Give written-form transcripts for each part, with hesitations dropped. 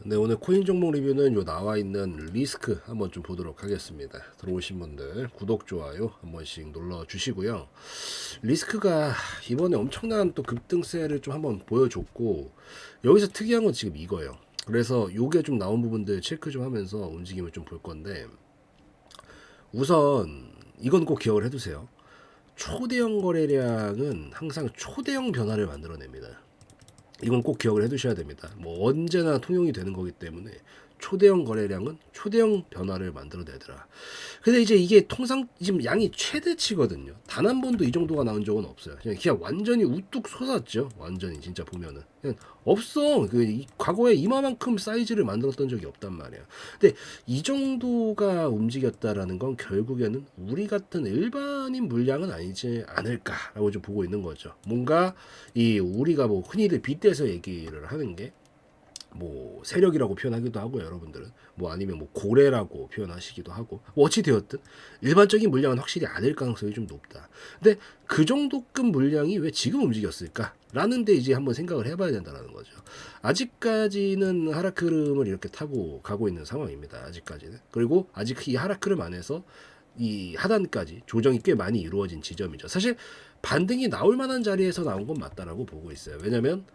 네, 오늘 코인 종목 리뷰는 요 나와 있는 리스크 한번 좀 보도록 하겠습니다. 들어오신 분들 구독, 좋아요 한 번씩 눌러 주시고요. 리스크가 이번에 엄청난 또 급등세를 좀 한번 보여줬고, 여기서 특이한 건 지금 이거예요. 그래서 요게 좀 나온 부분들 체크 좀 하면서 움직임을 좀 볼 건데, 우선 이건 꼭 기억을 해두세요. 초대형 거래량은 항상 초대형 변화를 만들어냅니다. 이건 꼭 기억을 해두셔야 됩니다. 뭐 언제나 통용이 되는 거기 때문에 초대형 거래량은 초대형 변화를 만들어내더라. 근데 이제 이게 통상 지금 양이 최대치거든요. 단 한 번도 이 정도가 나온 적은 없어요. 그냥 완전히 우뚝 솟았죠. 완전히 진짜 보면은 그냥 없어. 과거에 이만큼 사이즈를 만들었던 적이 없단 말이야. 근데 이 정도가 움직였다라는 건 결국에는 우리 같은 일반인 물량은 아니지 않을까라고 좀 보고 있는 거죠. 뭔가 이 우리가 뭐 흔히들 빗대서 얘기를 하는 게 뭐 세력이라고 표현하기도 하고, 여러분들은 뭐 아니면 뭐 고래라고 표현하시기도 하고, 뭐 어찌 되었든 일반적인 물량은 확실히 아닐 가능성이 좀 높다. 근데 그 정도급 물량이 왜 지금 움직였을까? 라는 데 이제 한번 생각을 해봐야 된다는 거죠. 아직까지는 하락 흐름을 이렇게 타고 가고 있는 상황입니다. 아직까지는. 그리고 아직 이 하락 흐름 안에서 이 하단까지 조정이 꽤 많이 이루어진 지점이죠. 사실 반등이 나올 만한 자리에서 나온 건 맞다라고 보고 있어요. 왜냐면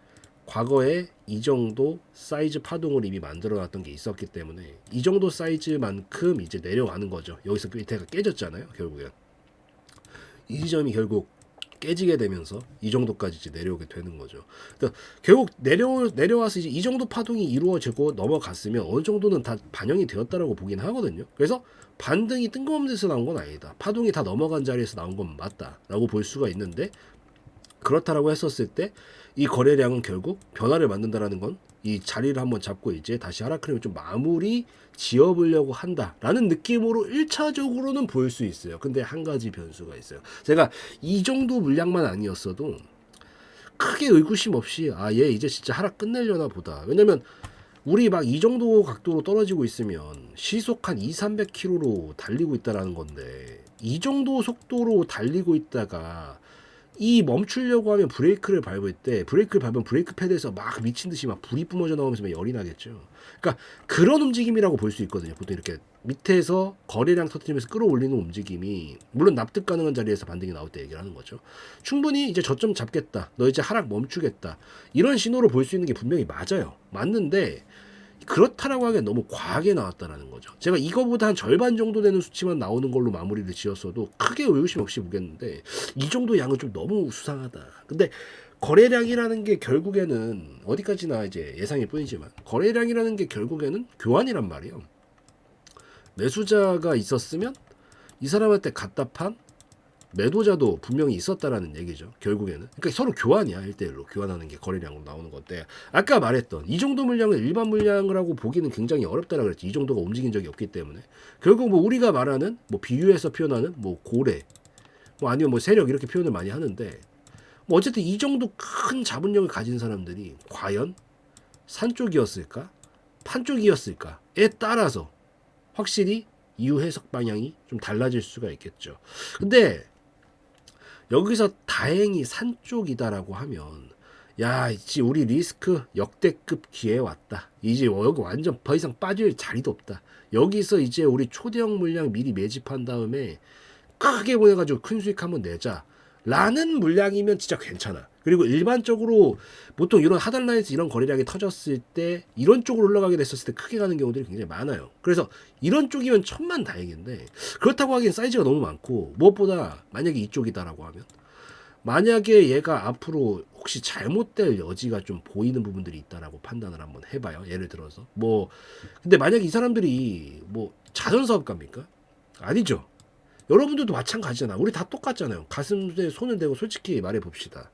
과거에 이 정도 사이즈 파동을 이미 만들어 놨던 게 있었기 때문에 이 정도 사이즈만큼 이제 내려가는 거죠. 여기서 밑에가 깨졌잖아요. 결국엔 이 지점이 결국 깨지게 되면서 이 정도까지 이제 내려오게 되는 거죠. 그러니까 결국 내려와서 이제 이 정도 파동이 이루어지고 넘어갔으면 어느 정도는 다 반영이 되었다라고 보긴 하거든요. 그래서 반등이 뜬금없는 데서 나온 건 아니다. 파동이 다 넘어간 자리에서 나온 건 맞다라고 볼 수가 있는데, 그렇다라고 했었을 때 이 거래량은 결국 변화를 만든다라는 건 이 자리를 한번 잡고 이제 다시 하락 흐름을 좀 마무리 지어보려고 한다라는 느낌으로 1차적으로는 보일 수 있어요. 근데 한 가지 변수가 있어요. 제가 이 정도 물량만 아니었어도 크게 의구심 없이 얘 이제 진짜 하락 끝내려나 보다. 왜냐면 우리 막 이 정도 각도로 떨어지고 있으면 시속 한 2, 300km로 달리고 있다라는 건데, 이 정도 속도로 달리고 있다가 이 멈추려고 하면 브레이크를 밟을 때, 브레이크를 밟으면 브레이크 패드에서 막 미친 듯이 막 불이 뿜어져 나오면서 막 열이 나겠죠. 그러니까 그런 움직임이라고 볼 수 있거든요. 보통 이렇게 밑에서 거래량 터뜨리면서 끌어올리는 움직임이, 물론 납득 가능한 자리에서 반등이 나올 때 얘기를 하는 거죠. 충분히 이제 저점 잡겠다, 너 이제 하락 멈추겠다, 이런 신호로 볼 수 있는 게 분명히 맞아요. 맞는데 그렇다라고 하기엔 너무 과하게 나왔다라는 거죠. 제가 이거보다 한 절반 정도 되는 수치만 나오는 걸로 마무리를 지었어도 크게 의구심 없이 보겠는데, 이 정도 양은 좀 너무 수상하다. 근데 거래량이라는 게 결국에는 어디까지나 이제 예상일 뿐이지만, 거래량이라는 게 결국에는 교환이란 말이에요. 매수자가 있었으면 이 사람한테 갖다 판 매도자도 분명히 있었다라는 얘기죠. 결국에는. 그러니까 서로 교환이야. 1대1로 교환하는 게 거래량으로 나오는 건데, 아까 말했던 이 정도 물량을 일반 물량이라고 보기는 굉장히 어렵다라고 그랬지. 이 정도가 움직인 적이 없기 때문에. 결국 뭐 우리가 말하는 뭐 비유해서 표현하는 뭐 고래, 뭐 아니면 뭐 세력, 이렇게 표현을 많이 하는데, 뭐 어쨌든 이 정도 큰 자본력을 가진 사람들이 과연 산 쪽이었을까, 판 쪽이었을까에 따라서 확실히 이후 해석 방향이 좀 달라질 수가 있겠죠. 근데 여기서 다행히 산 쪽이다라고 하면, 야, 이제 우리 리스크 역대급 기회 왔다. 이제 여기 완전 더 이상 빠질 자리도 없다. 여기서 이제 우리 초대형 물량 미리 매집한 다음에 크게 보내가지고 큰 수익 한번 내자 라는 물량이면 진짜 괜찮아. 그리고 일반적으로 보통 이런 하단라인에서 이런 거래량이 터졌을 때 이런 쪽으로 올라가게 됐었을 때 크게 가는 경우들이 굉장히 많아요. 그래서 이런 쪽이면 천만 다행인데, 그렇다고 하기엔 사이즈가 너무 많고, 무엇보다 만약에 이쪽이다라고 하면, 만약에 얘가 앞으로 혹시 잘못될 여지가 좀 보이는 부분들이 있다라고 판단을 한번 해봐요. 예를 들어서 뭐, 근데 만약에 이 사람들이 뭐 자선사업가입니까? 아니죠. 여러분들도 마찬가지잖아. 우리 다 똑같잖아요. 가슴에 손을 대고 솔직히 말해 봅시다.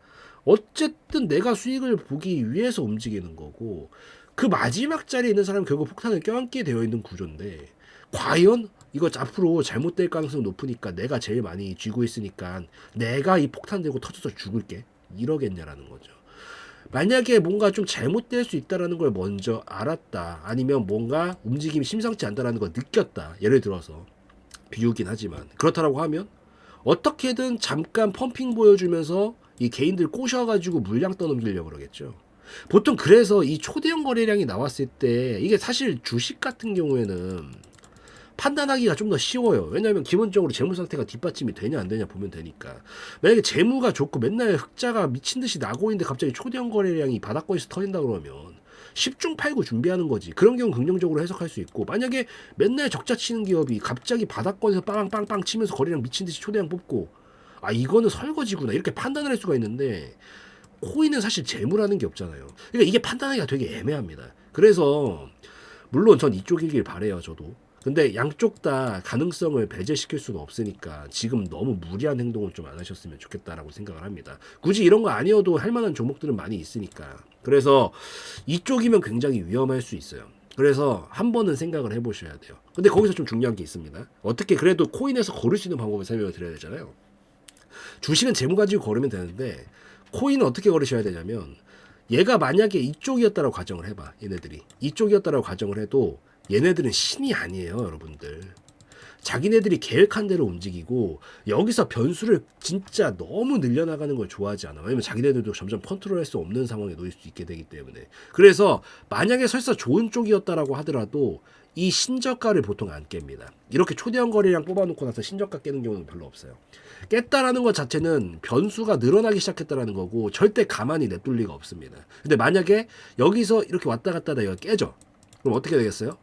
어쨌든 내가 수익을 보기 위해서 움직이는 거고, 그 마지막 자리에 있는 사람은 결국 폭탄을 껴안게 되어 있는 구조인데, 과연 이거 앞으로 잘못될 가능성이 높으니까 내가 제일 많이 쥐고 있으니까 내가 이 폭탄 들고 터져서 죽을게, 이러겠냐라는 거죠. 만약에 뭔가 좀 잘못될 수 있다라는 걸 먼저 알았다, 아니면 뭔가 움직임이 심상치 않다라는 걸 느꼈다, 예를 들어서 비유긴 하지만 그렇다라고 하면 어떻게든 잠깐 펌핑 보여주면서 이 개인들 꼬셔가지고 물량 떠넘기려고 그러겠죠. 보통 그래서 이 초대형 거래량이 나왔을 때 이게 사실 주식 같은 경우에는 판단하기가 좀 더 쉬워요. 왜냐하면 기본적으로 재무 상태가 뒷받침이 되냐 안 되냐 보면 되니까. 만약에 재무가 좋고 맨날 흑자가 미친 듯이 나고 있는데 갑자기 초대형 거래량이 바닥권에서 터진다 그러면 10중 8구 준비하는 거지. 그런 경우 긍정적으로 해석할 수 있고, 만약에 맨날 적자 치는 기업이 갑자기 바닥권에서 빵빵빵 치면서 거래량 미친 듯이 초대형 뽑고, 아 이거는 설거지구나 이렇게 판단을 할 수가 있는데, 코인은 사실 재무라는 게 없잖아요. 그러니까 이게 판단하기가 되게 애매합니다. 그래서 물론 전 이쪽이길 바래요, 저도. 근데 양쪽 다 가능성을 배제시킬 수는 없으니까 지금 너무 무리한 행동을 좀 안 하셨으면 좋겠다라고 생각을 합니다. 굳이 이런 거 아니어도 할 만한 종목들은 많이 있으니까. 그래서 이쪽이면 굉장히 위험할 수 있어요. 그래서 한 번은 생각을 해보셔야 돼요. 근데 거기서 좀 중요한 게 있습니다. 어떻게 그래도 코인에서 고를 수 있는 방법을 설명을 드려야 되잖아요. 주식은 재무 가지고 고르면 되는데 코인은 어떻게 고르셔야 되냐면, 얘가 만약에 이쪽이었다라고 가정을 해봐. 얘네들이 이쪽이었다라고 가정을 해도 얘네들은 신이 아니에요, 여러분들. 자기네들이 계획한 대로 움직이고 여기서 변수를 진짜 너무 늘려나가는 걸 좋아하지 않아. 왜냐면 자기네들도 점점 컨트롤할 수 없는 상황에 놓일 수 있게 되기 때문에. 그래서 만약에 설사 좋은 쪽이었다라고 하더라도 이 신저가를 보통 안 깹니다. 이렇게 초대형 거래량 뽑아놓고 나서 신저가 깨는 경우는 별로 없어요. 깼다라는 것 자체는 변수가 늘어나기 시작했다라는 거고 절대 가만히 냅둘 리가 없습니다. 근데 만약에 여기서 이렇게 왔다 갔다 하다가 깨져. 그럼 어떻게 되겠어요?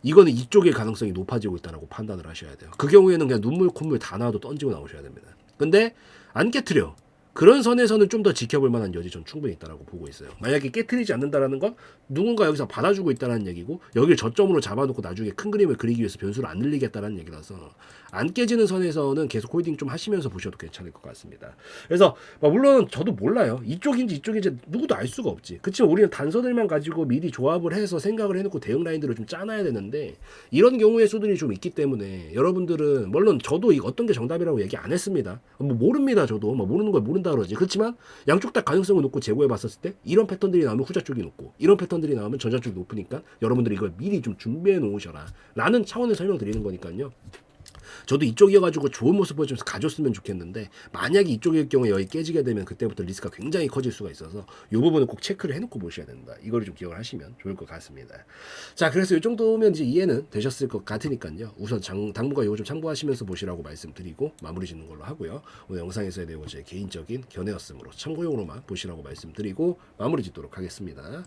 이거는 이쪽의 가능성이 높아지고 있다고 판단을 하셔야 돼요. 그 경우에는 그냥 눈물 콧물 다 나와도 던지고 나오셔야 됩니다. 근데 안 깨트려. 그런 선에서는 좀 더 지켜볼 만한 여지 전 충분히 있다고 보고 있어요. 만약에 깨트리지 않는다라는 건 누군가 여기서 받아주고 있다는 얘기고, 여기를 저점으로 잡아놓고 나중에 큰 그림을 그리기 위해서 변수를 안 늘리겠다는 얘기라서 안 깨지는 선에서는 계속 홀딩 좀 하시면서 보셔도 괜찮을 것 같습니다. 그래서 물론 저도 몰라요. 이쪽인지 이쪽인지 누구도 알 수가 없지. 그치만 우리는 단서들만 가지고 미리 조합을 해서 생각을 해놓고 대응 라인들을 좀 짜놔야 되는데, 이런 경우의 수들이 좀 있기 때문에 여러분들은, 물론 저도 어떤 게 정답이라고 얘기 안 했습니다. 뭐 모릅니다. 저도 모르는 걸 모른다 그러지. 그렇지만 양쪽 다 가능성을 놓고 재고해 봤었을 때 이런 패턴들이 나오면 후자 쪽이 높고 이런 패턴들이 나오면 전자 쪽이 높으니까 여러분들이 이걸 미리 좀 준비해 놓으셔라 라는 차원을 설명드리는 거니까요. 저도 이쪽이어가지고 좋은 모습 보여주면서 가졌으면 좋겠는데, 만약에 이쪽일 경우에 여기 깨지게 되면 그때부터 리스크가 굉장히 커질 수가 있어서 이 부분은 꼭 체크를 해놓고 보셔야 된다. 이거를 좀 기억을 하시면 좋을 것 같습니다. 자, 그래서 이 정도면 이제 이해는 되셨을 것 같으니까요. 우선 당분간 이거 좀 참고하시면서 보시라고 말씀드리고 마무리 짓는 걸로 하고요. 오늘 영상에서의 내용은 제 개인적인 견해였으므로 참고용으로만 보시라고 말씀드리고 마무리 짓도록 하겠습니다.